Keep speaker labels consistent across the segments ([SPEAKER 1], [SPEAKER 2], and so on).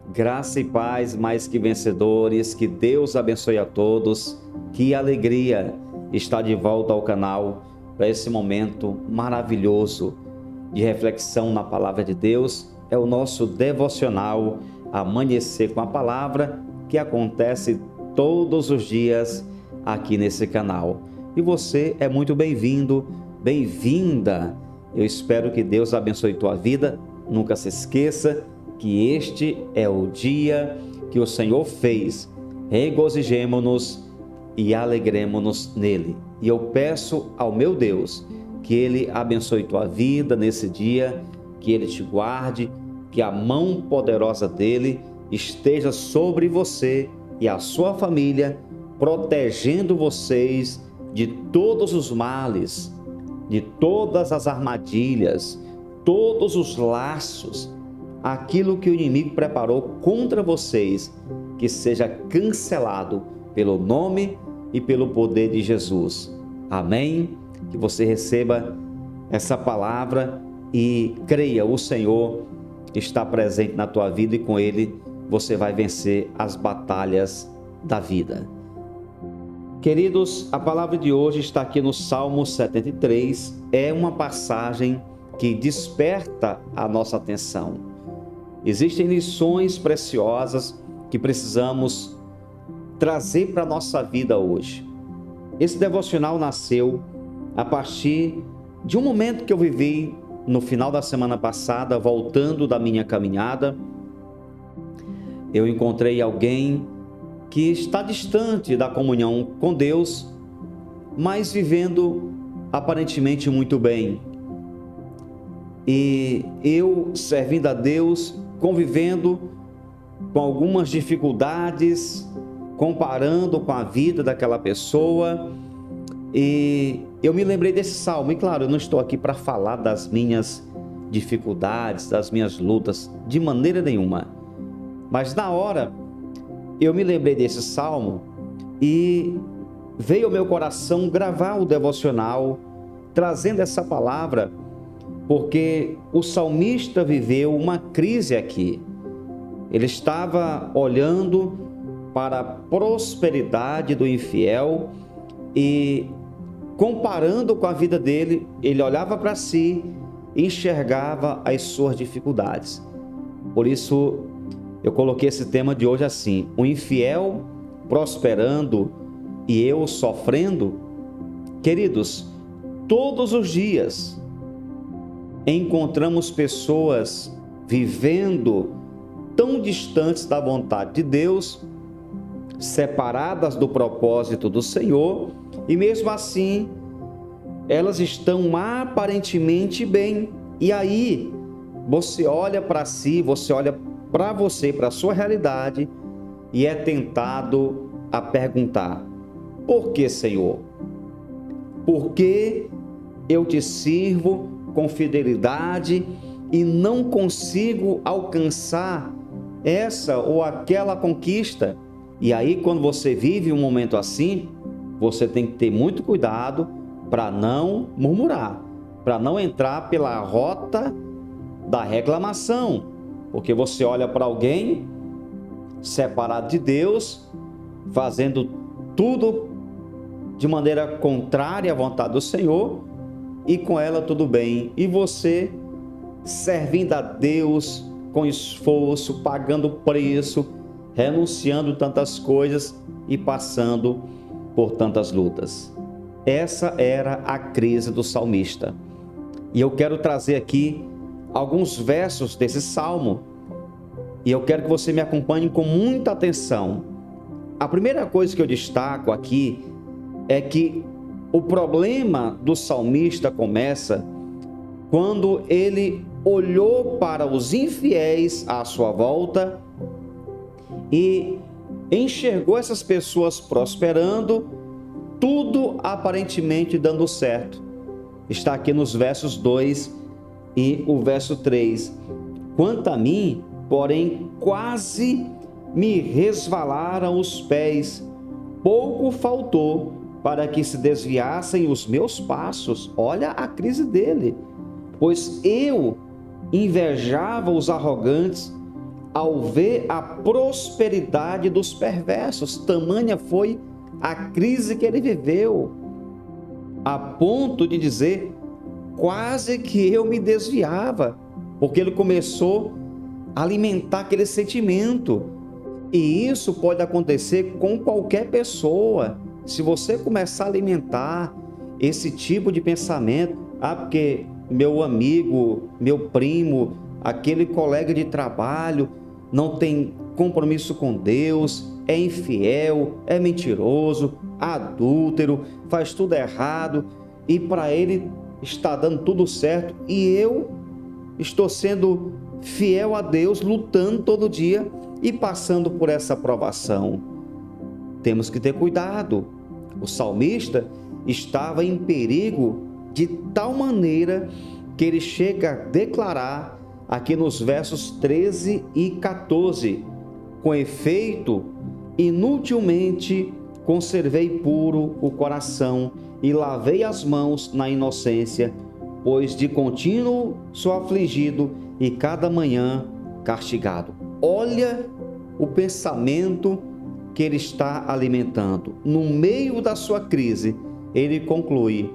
[SPEAKER 1] Graça e paz mais que vencedores, que Deus abençoe a todos. Que alegria estar de volta ao canal para esse momento maravilhoso de reflexão na palavra de Deus. É o nosso devocional Amanhecer com a Palavra, que acontece todos os dias aqui nesse canal. E você é muito bem-vindo, bem-vinda. Eu espero que Deus abençoe tua vida. Nunca se esqueça que este é o dia que o Senhor fez. Regozijemo-nos e alegremo-nos nele. E eu peço ao meu Deus que Ele abençoe tua vida nesse dia, que Ele te guarde, que a mão poderosa dEle esteja sobre você e a sua família, protegendo vocês de todos os males, de todas as armadilhas, todos os laços, aquilo que o inimigo preparou contra vocês, que seja cancelado pelo nome e pelo poder de Jesus. Amém? Que você receba essa palavra e creia, o Senhor está presente na tua vida e com Ele você vai vencer as batalhas da vida. Queridos, a palavra de hoje está aqui no Salmo 73, é uma passagem que desperta a nossa atenção. Existem lições preciosas que precisamos trazer para a nossa vida hoje. Esse devocional nasceu a partir de um momento que eu vivi no final da semana passada, voltando da minha caminhada. Eu encontrei alguém que está distante da comunhão com Deus, mas vivendo aparentemente muito bem. E eu, servindo a Deus, convivendo com algumas dificuldades, comparando com a vida daquela pessoa, e eu me lembrei desse salmo. E claro, eu não estou aqui para falar das minhas dificuldades, das minhas lutas, de maneira nenhuma. Mas na hora, eu me lembrei desse salmo e veio ao meu coração gravar o devocional, trazendo essa palavra, porque o salmista viveu uma crise aqui. Ele estava olhando para a prosperidade do infiel e comparando com a vida dele, ele olhava para si e enxergava as suas dificuldades. Por isso, eu coloquei esse tema de hoje assim: o infiel prosperando e eu sofrendo. Queridos, todos os dias encontramos pessoas vivendo tão distantes da vontade de Deus, separadas do propósito do Senhor, e mesmo assim elas estão aparentemente bem. E aí você olha para si, você olha para você, para a sua realidade, e é tentado a perguntar: por que, Senhor? Por que eu te sirvo com fidelidade e não consigo alcançar essa ou aquela conquista? E aí, quando você vive um momento assim, você tem que ter muito cuidado para não murmurar, para não entrar pela rota da reclamação, porque você olha para alguém separado de Deus, fazendo tudo de maneira contrária à vontade do Senhor, e com ela tudo bem, e você servindo a Deus com esforço, pagando preço, renunciando tantas coisas e passando por tantas lutas. Essa era a crise do salmista. E eu quero trazer aqui alguns versos desse salmo, e eu quero que você me acompanhe com muita atenção. A primeira coisa que eu destaco aqui é que o problema do salmista começa quando ele olhou para os infiéis à sua volta e enxergou essas pessoas prosperando, tudo aparentemente dando certo. Está aqui nos versos 2 e o verso 3. Quanto a mim, porém, quase me resvalaram os pés, pouco faltou para que se desviassem os meus passos. Olha a crise dele. Pois eu invejava os arrogantes ao ver a prosperidade dos perversos. Tamanha foi a crise que ele viveu, a ponto de dizer, quase que eu me desviava, porque ele começou a alimentar aquele sentimento. E isso pode acontecer com qualquer pessoa. Se você começar a alimentar esse tipo de pensamento, porque meu amigo, meu primo, aquele colega de trabalho não tem compromisso com Deus, é infiel, é mentiroso, adúltero, faz tudo errado, e para ele está dando tudo certo, e eu estou sendo fiel a Deus, lutando todo dia e passando por essa provação. Temos que ter cuidado. O salmista estava em perigo de tal maneira que ele chega a declarar aqui nos versos 13 e 14: com efeito, inutilmente conservei puro o coração e lavei as mãos na inocência, pois de contínuo sou afligido e cada manhã castigado. Olha o pensamento que ele está alimentando. No meio da sua crise, ele conclui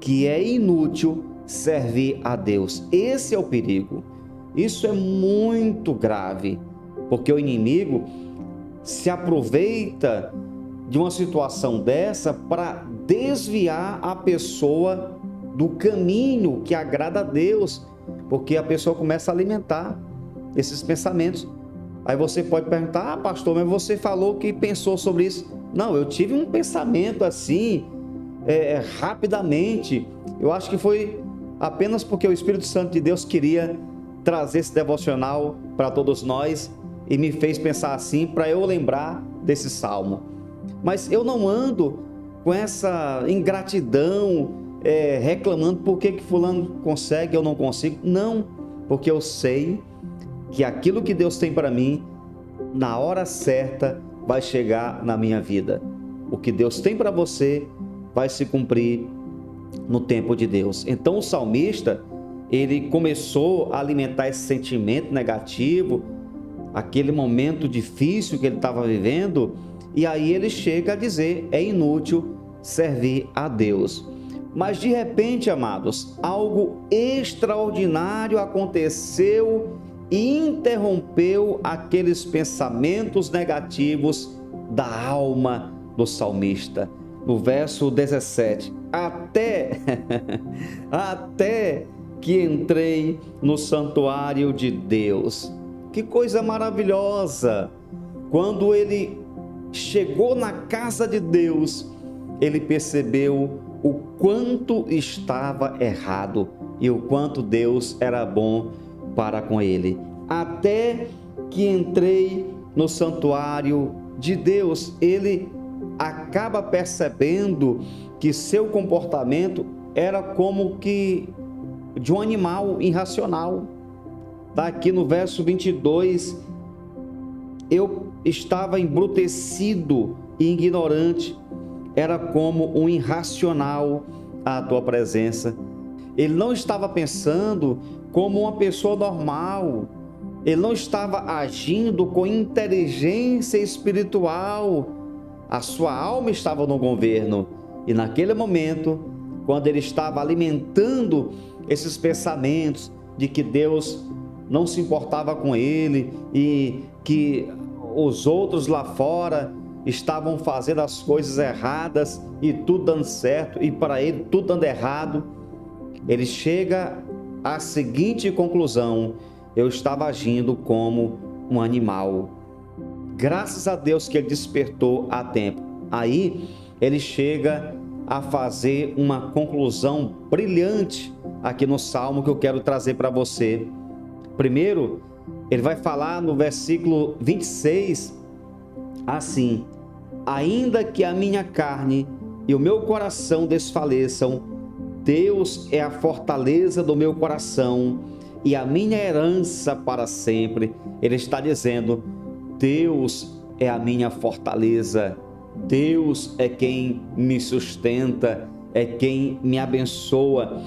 [SPEAKER 1] que é inútil servir a Deus. Esse é o perigo. Isso é muito grave, porque o inimigo se aproveita de uma situação dessa para desviar a pessoa do caminho que agrada a Deus, porque a pessoa começa a alimentar esses pensamentos. Aí você pode perguntar: pastor, mas você falou que pensou sobre isso. Não, eu tive um pensamento assim, rapidamente. Eu acho que foi apenas porque o Espírito Santo de Deus queria trazer esse devocional para todos nós e me fez pensar assim, para eu lembrar desse salmo. Mas eu não ando com essa ingratidão, reclamando por que fulano consegue e eu não consigo. Não, porque eu sei que aquilo que Deus tem para mim, na hora certa, vai chegar na minha vida. O que Deus tem para você vai se cumprir no tempo de Deus. Então o salmista, ele começou a alimentar esse sentimento negativo, aquele momento difícil que ele estava vivendo, e aí ele chega a dizer: é inútil servir a Deus. Mas de repente, amados, algo extraordinário aconteceu e interrompeu aqueles pensamentos negativos da alma do salmista. No verso 17, até que entrei no santuário de Deus. Que coisa maravilhosa! Quando ele chegou na casa de Deus, ele percebeu o quanto estava errado e o quanto Deus era bom para com ele. Até que entrei no santuário de Deus, ele acaba percebendo que seu comportamento era como que de um animal irracional. Está aqui no verso 22, eu estava embrutecido e ignorante, era como um irracional à tua presença. Ele não estava pensando como uma pessoa normal, ele não estava agindo com inteligência espiritual, a sua alma estava no governo. E naquele momento, quando ele estava alimentando esses pensamentos de que Deus não se importava com ele e que os outros lá fora estavam fazendo as coisas erradas e tudo dando certo, e para ele tudo dando errado, ele chega à seguinte conclusão: eu estava agindo como um animal. Graças a Deus que ele despertou a tempo. Aí ele chega a fazer uma conclusão brilhante aqui no Salmo que eu quero trazer para você. Primeiro, ele vai falar no versículo 26, assim: ainda que a minha carne e o meu coração desfaleçam, Deus é a fortaleza do meu coração e a minha herança para sempre. Ele está dizendo: Deus é a minha fortaleza, Deus é quem me sustenta, é quem me abençoa,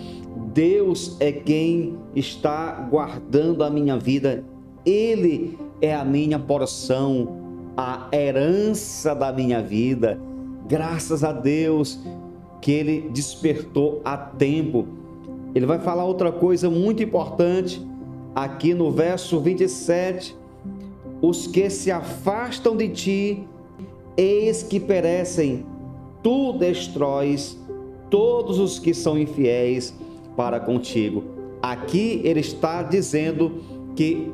[SPEAKER 1] Deus é quem está guardando a minha vida. Ele é a minha porção, a herança da minha vida. Graças a Deus que Ele despertou a tempo. Ele vai falar outra coisa muito importante aqui no verso 27. Os que se afastam de ti, eis que perecem, tu destróis todos os que são infiéis para contigo. Aqui ele está dizendo que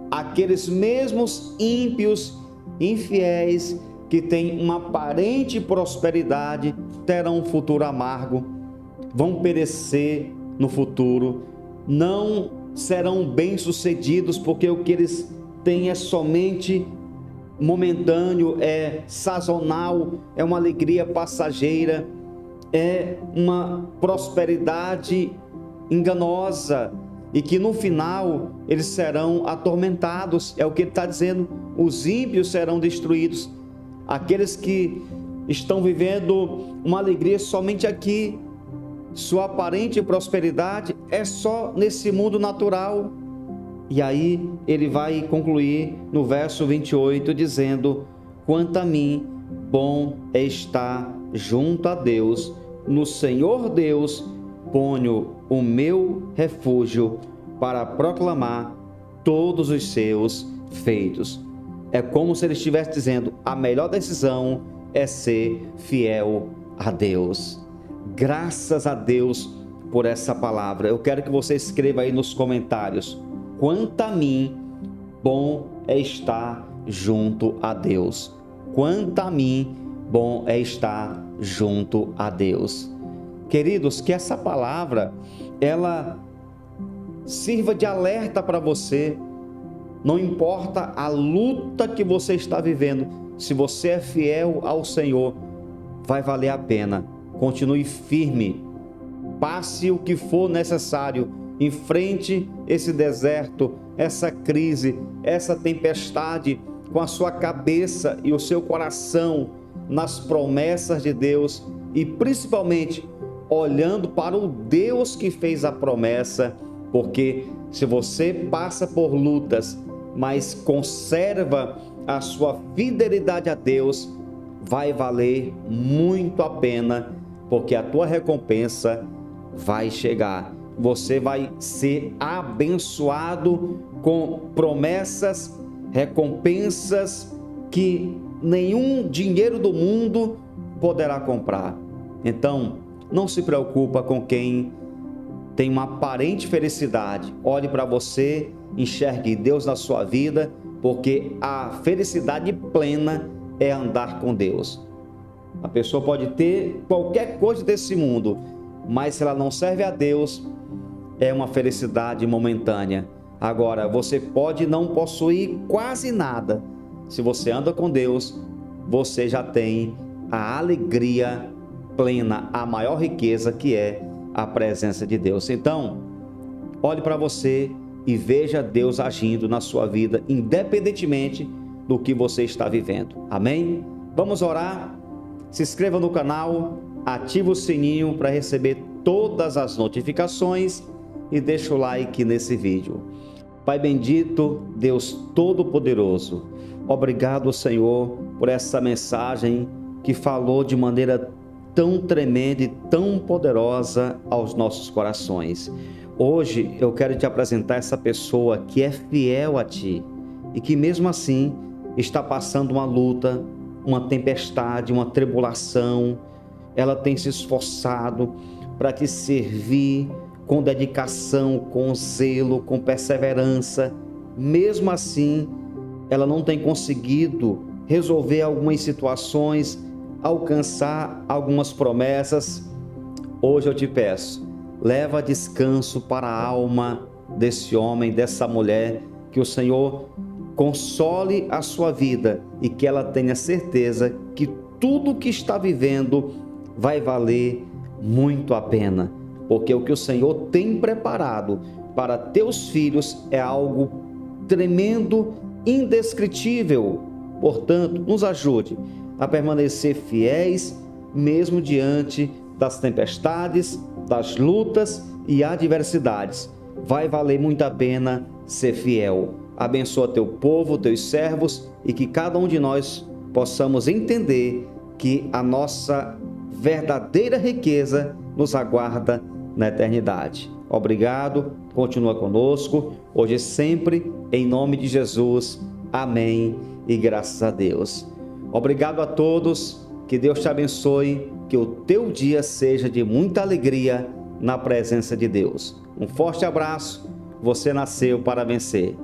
[SPEAKER 1] aqueles mesmos ímpios, infiéis, que têm uma aparente prosperidade, terão um futuro amargo, vão perecer no futuro, não serão bem-sucedidos, porque o que eles têm é somente momentâneo, é sazonal, é uma alegria passageira, é uma prosperidade enganosa, e que no final eles serão atormentados. É o que ele está dizendo: os ímpios serão destruídos. Aqueles que estão vivendo uma alegria somente aqui, sua aparente prosperidade é só nesse mundo natural. E aí ele vai concluir no verso 28 dizendo: quanto a mim, bom é estar junto a Deus, no Senhor Deus ponho o meu refúgio para proclamar todos os seus feitos. É como se ele estivesse dizendo: a melhor decisão é ser fiel a Deus. Graças a Deus por essa palavra. Eu quero que você escreva aí nos comentários: quanto a mim, bom é estar junto a Deus. Quanto a mim, bom é estar junto a Deus. Queridos, que essa palavra, ela sirva de alerta para você. Não importa a luta que você está vivendo, se você é fiel ao Senhor, vai valer a pena. Continue firme, passe o que for necessário, enfrente esse deserto, essa crise, essa tempestade, com a sua cabeça e o seu coração nas promessas de Deus e principalmente olhando para o Deus que fez a promessa, porque se você passa por lutas, mas conserva a sua fidelidade a Deus, vai valer muito a pena, porque a tua recompensa vai chegar. Você vai ser abençoado com promessas, recompensas que nenhum dinheiro do mundo poderá comprar. Então, não se preocupa com quem tem uma aparente felicidade. Olhe para você, enxergue Deus na sua vida, porque a felicidade plena é andar com Deus. A pessoa pode ter qualquer coisa desse mundo, mas se ela não serve a Deus, é uma felicidade momentânea. Agora, você pode não possuir quase nada. Se você anda com Deus, você já tem a alegria plena, a maior riqueza, que é a presença de Deus. Então, olhe para você e veja Deus agindo na sua vida, independentemente do que você está vivendo. Amém? Vamos orar? Se inscreva no canal, ative o sininho para receber todas as notificações e deixa o like nesse vídeo. Pai bendito, Deus Todo-Poderoso, obrigado, Senhor, por essa mensagem que falou de maneira tão tremenda e tão poderosa aos nossos corações. Hoje eu quero te apresentar essa pessoa que é fiel a Ti e que mesmo assim está passando uma luta, uma tempestade, uma tribulação. Ela tem se esforçado para Te servir com dedicação, com zelo, com perseverança. Mesmo assim, ela não tem conseguido resolver algumas situações, alcançar algumas promessas. Hoje eu te peço, leva descanso para a alma desse homem, dessa mulher, que o Senhor console a sua vida e que ela tenha certeza que tudo que está vivendo vai valer muito a pena, porque o que o Senhor tem preparado para teus filhos é algo tremendo, indescritível. Portanto, nos ajude a permanecer fiéis, mesmo diante das tempestades, das lutas e adversidades. Vai valer muito a pena ser fiel. abençoa teu povo, teus servos, e que cada um de nós possamos entender que a nossa verdadeira riqueza nos aguarda na eternidade. Obrigado, continua conosco, hoje e sempre, em nome de Jesus. Amém e graças a Deus. Obrigado a todos, que Deus te abençoe, que o teu dia seja de muita alegria na presença de Deus. Um forte abraço, você nasceu para vencer.